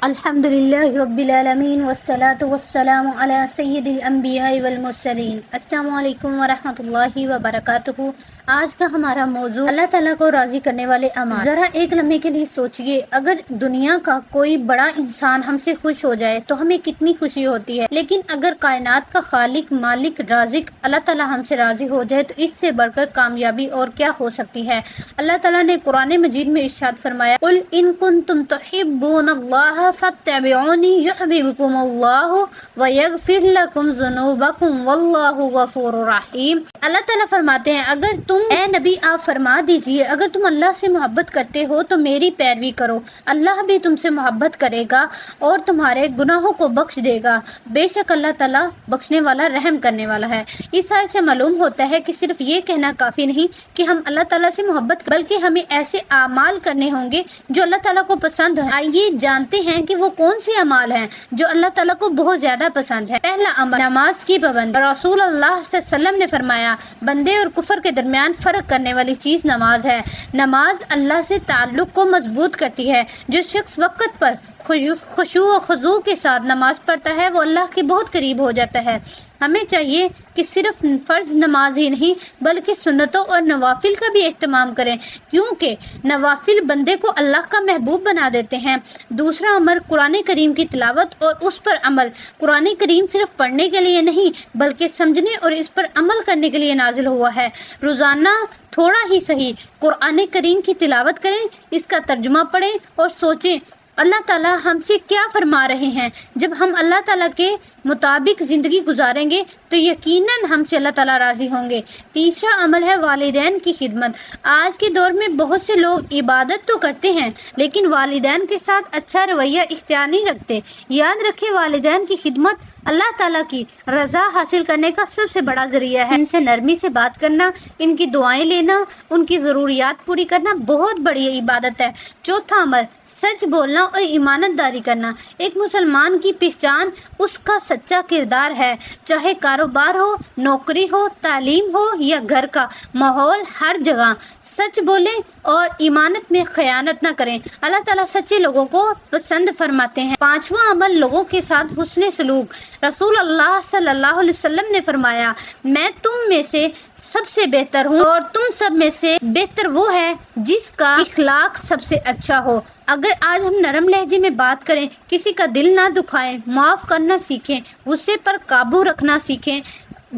الحمدللہ رب العالمین والصلاة والسلام علی سید الانبیاء والمرسلین۔ السلام علیکم ورحمۃ اللہ وبرکاتہ۔ آج کا ہمارا موضوع اللہ تعالیٰ کو راضی کرنے والے اعمال۔ ذرا ایک لمحے کے لیے سوچئے، اگر دنیا کا کوئی بڑا انسان ہم سے خوش ہو جائے تو ہمیں کتنی خوشی ہوتی ہے، لیکن اگر کائنات کا خالق، مالک، رازق اللہ تعالیٰ ہم سے راضی ہو جائے تو اس سے بڑھ کر کامیابی اور کیا ہو سکتی ہے۔ اللہ تعالیٰ نے قرآن مجید میں ارشاد فرمایا، قل ان کنتم تحبون اللہ فاتبعونی یحببکم اللہ ویغفر لکم ذنوبکم واللہ غفور رحیم۔ اللہ تعالیٰ فرماتے ہیں، اگر تم اے نبی آپ فرما دیجئے، اگر تم اللہ سے محبت کرتے ہو تو میری پیروی کرو، اللہ بھی تم سے محبت کرے گا اور تمہارے گناہوں کو بخش دے گا، بے شک اللہ تعالیٰ بخشنے والا، رحم کرنے والا ہے۔ اس آیت سے معلوم ہوتا ہے کہ صرف یہ کہنا کافی نہیں کہ ہم اللہ تعالیٰ سے محبت، بلکہ ہمیں ایسے اعمال کرنے ہوں گے جو اللہ تعالیٰ کو پسند ہیں۔ آئیے جانتے ہیں کہ وہ کون سے اعمال ہیں جو اللہ تعالیٰ کو بہت زیادہ پسند ہے۔ پہلا عمل، نماز کی پابندی۔ رسول اللہ صلی اللہ علیہ وسلم نے فرمایا، بندے اور کفر کے درمیان فرق کرنے والی چیز نماز ہے۔ نماز اللہ سے تعلق کو مضبوط کرتی ہے۔ جو شخص وقت پر خشوع و خضوع کے ساتھ نماز پڑھتا ہے وہ اللہ کے بہت قریب ہو جاتا ہے۔ ہمیں چاہیے کہ صرف فرض نماز ہی نہیں بلکہ سنتوں اور نوافل کا بھی اہتمام کریں، کیونکہ نوافل بندے کو اللہ کا محبوب بنا دیتے ہیں۔ دوسرا عمل، قرآن کریم کی تلاوت اور اس پر عمل۔ قرآن کریم صرف پڑھنے کے لیے نہیں بلکہ سمجھنے اور اس پر عمل کرنے کے لیے نازل ہوا ہے۔ روزانہ تھوڑا ہی صحیح قرآن کریم کی تلاوت کریں، اس کا ترجمہ پڑھیں اور سوچیں اللہ تعالیٰ ہم سے کیا فرما رہے ہیں۔ جب ہم اللہ تعالیٰ کے مطابق زندگی گزاریں گے تو یقیناً ہم سے اللہ تعالیٰ راضی ہوں گے۔ تیسرا عمل ہے والدین کی خدمت۔ آج کے دور میں بہت سے لوگ عبادت تو کرتے ہیں لیکن والدین کے ساتھ اچھا رویہ اختیار نہیں رکھتے۔ یاد رکھیں، والدین کی خدمت اللہ تعالیٰ کی رضا حاصل کرنے کا سب سے بڑا ذریعہ ہے۔ ان سے نرمی سے بات کرنا، ان کی دعائیں لینا، ان کی ضروریات پوری کرنا بہت بڑی عبادت ہے۔ چوتھا عمل، سچ بولنا اور ایمانت داری کرنا۔ ایک مسلمان کی پہچان اس کا سچا کردار ہے، چاہے کاروبار ہو، نوکری ہو، تعلیم ہو یا گھر کا ماحول، ہر جگہ سچ بولیں اور ایمانت میں خیانت نہ کریں۔ اللہ تعالیٰ سچے لوگوں کو پسند فرماتے ہیں۔ پانچواں عمل، لوگوں کے ساتھ حسن سلوک۔ رسول اللہ صلی اللہ علیہ وسلم نے فرمایا، میں تم میں سے سب سے بہتر ہوں اور تم سب میں سے بہتر وہ ہے جس کا اخلاق سب سے اچھا ہو۔ اگر آج ہم نرم لہجے میں بات کریں، کسی کا دل نہ دکھائیں، معاف کرنا سیکھیں، غصے پر قابو رکھنا سیکھیں،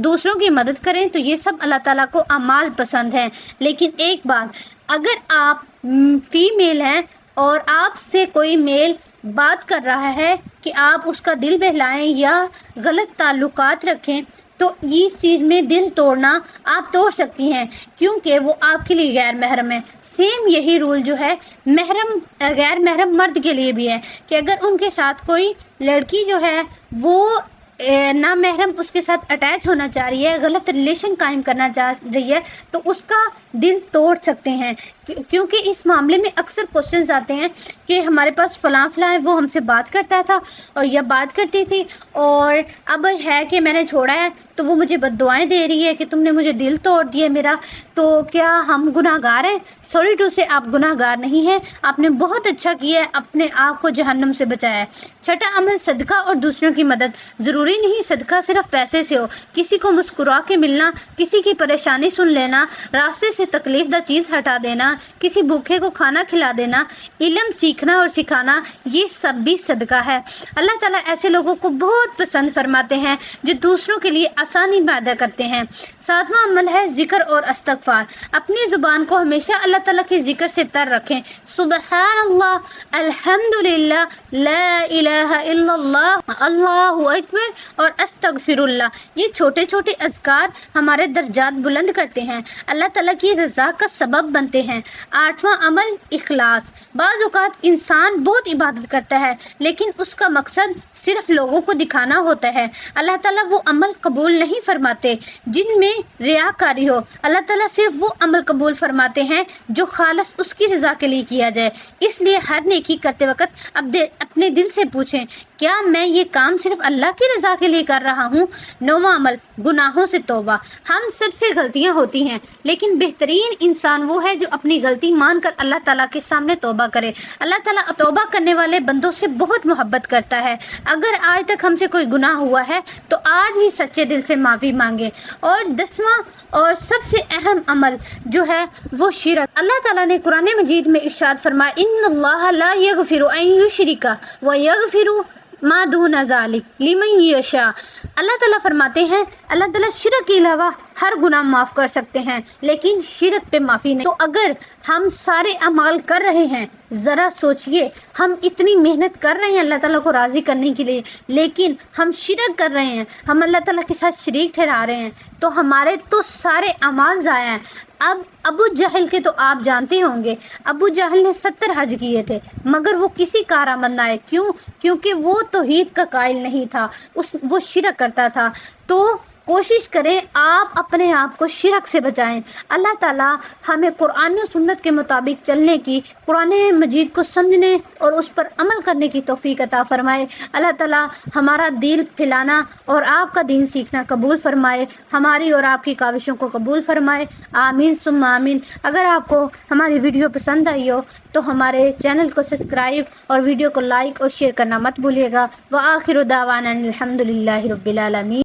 دوسروں کی مدد کریں تو یہ سب اللہ تعالیٰ کو اعمال پسند ہیں۔ لیکن ایک بات، اگر آپ فیمیل ہیں اور آپ سے کوئی میل بات کر رہا ہے کہ آپ اس کا دل بہلائیں یا غلط تعلقات رکھیں تو اس چیز میں دل توڑنا آپ توڑ سکتی ہیں، کیونکہ وہ آپ کے لیے غیر محرم ہے۔ سیم یہی رول جو ہے محرم غیر محرم مرد کے لیے بھی ہے کہ اگر ان کے ساتھ کوئی لڑکی جو ہے وہ نامحرم اس کے ساتھ اٹیچ ہونا چاہ رہی ہے، غلط ریلیشن قائم کرنا چاہ رہی ہے تو اس کا دل توڑ سکتے ہیں، کیونکہ اس معاملے میں اکثر کوشچنز آتے ہیں کہ ہمارے پاس فلاں فلاں وہ ہم سے بات کرتا تھا اور یا بات کرتی تھی اور اب ہے کہ میں نے چھوڑا ہے تو وہ مجھے بد دعائیں دے رہی ہے کہ تم نے مجھے دل توڑ دیا میرا، تو کیا ہم گناہ گار ہیں؟ سوری ٹو سے، آپ گناہ گار نہیں ہیں، آپ نے بہت اچھا کیا ہے، اپنے آپ کو جہنم سے بچایا ہے۔ چھٹا عمل، صدقہ اور دوسروں کی مدد۔ ضروری نہیں صدقہ صرف پیسے سے ہو، کسی کو مسکرا کے ملنا، کسی کی پریشانی سن لینا، راستے سے تکلیف دہ چیز ہٹا دینا، کسی بھوکے کو کھانا کھلا دینا، علم سیکھنا اور سکھانا، یہ سب بھی صدقہ ہے۔ اللہ تعالیٰ ایسے لوگوں کو بہت پسند فرماتے ہیں جو دوسروں کے لیے آسانی پیدا کرتے ہیں۔ ساتواں عمل ہے ذکر اور استغفار۔ اپنی زبان کو ہمیشہ اللہ تعالیٰ کے ذکر سے تر رکھیں۔ سبحان اللہ، الحمدللہ، لا الہ الا اللہ، اللہ اکبر اور استغفر اللہ۔ یہ چھوٹے چھوٹے اذکار ہمارے درجات بلند کرتے ہیں، اللہ تعالیٰ کی رضا کا سبب بنتے ہیں۔ آٹھواں عمل، اخلاص۔ بعض اوقات انسان بہت عبادت کرتا ہے لیکن اس کا مقصد صرف لوگوں کو دکھانا ہوتا ہے۔ اللہ تعالیٰ وہ عمل قبول نہیں فرماتے جن میں ریاکاری ہو۔ اللہ تعالیٰ صرف وہ عمل قبول فرماتے ہیں جو خالص اس کی رضا کے لیے کیا جائے۔ اس لیے ہر نیکی کرتے وقت اپنے دل سے پوچھیں، کیا میں یہ کام صرف اللہ کی رضا کے لیے کر رہا ہوں؟ نواں عمل، گناہوں سے توبہ۔ ہم سب سے غلطیاں ہوتی ہیں لیکن بہترین انسان وہ ہے جو اپنی بھی غلطی مان کر اللہ تعالیٰ کے سامنے توبہ کرے۔ اللہ تعالیٰ توبہ کرنے والے بندوں سے بہت محبت کرتا ہے۔ اگر آج تک ہم سے کوئی گناہ ہوا ہے تو آج ہی سچے دل سے معافی مانگے۔ اور 10واں اور سب سے اہم عمل جو ہے وہ شرک۔ اللہ تعالیٰ نے قرآن مجید میں ارشاد فرمایا ان اللہ لا یغفر ان یشرک ویغفر ما دون ذلک لمن یشاء۔ اللہ تعالیٰ فرماتے ہیں اللہ تعالیٰ شرک کے علاوہ ہر گناہ معاف کر سکتے ہیں لیکن شرک پہ معافی نہیں۔ تو اگر ہم سارے اعمال کر رہے ہیں، ذرا سوچئے، ہم اتنی محنت کر رہے ہیں اللہ تعالیٰ کو راضی کرنے کے لیے، لیکن ہم شرک کر رہے ہیں، ہم اللہ تعالیٰ کے ساتھ شریک ٹھہرا رہے ہیں، تو ہمارے تو سارے اعمال ضائع ہیں۔ اب ابو جہل کے تو آپ جانتے ہوں گے، ابو جہل نے 70 حج کیے تھے مگر وہ کسی کارآمد نہ آئے۔ کیوں؟ کیونکہ وہ توحید کا قائل نہیں تھا، وہ شرک کرتا تھا۔ تو کوشش کریں آپ اپنے آپ کو شرک سے بچائیں۔ اللہ تعالیٰ ہمیں قرآن و سنت کے مطابق چلنے کی، قرآن مجید کو سمجھنے اور اس پر عمل کرنے کی توفیق عطا فرمائے۔ اللہ تعالیٰ ہمارا دین پھیلانا اور آپ کا دین سیکھنا قبول فرمائے، ہماری اور آپ کی کاوشوں کو قبول فرمائے، آمین ثم آمین۔ اگر آپ کو ہماری ویڈیو پسند آئی ہو تو ہمارے چینل کو سبسکرائب اور ویڈیو کو لائک اور شیئر کرنا مت بھولیے گا۔ وآخر دعوانا الحمد للہ رب العالمین۔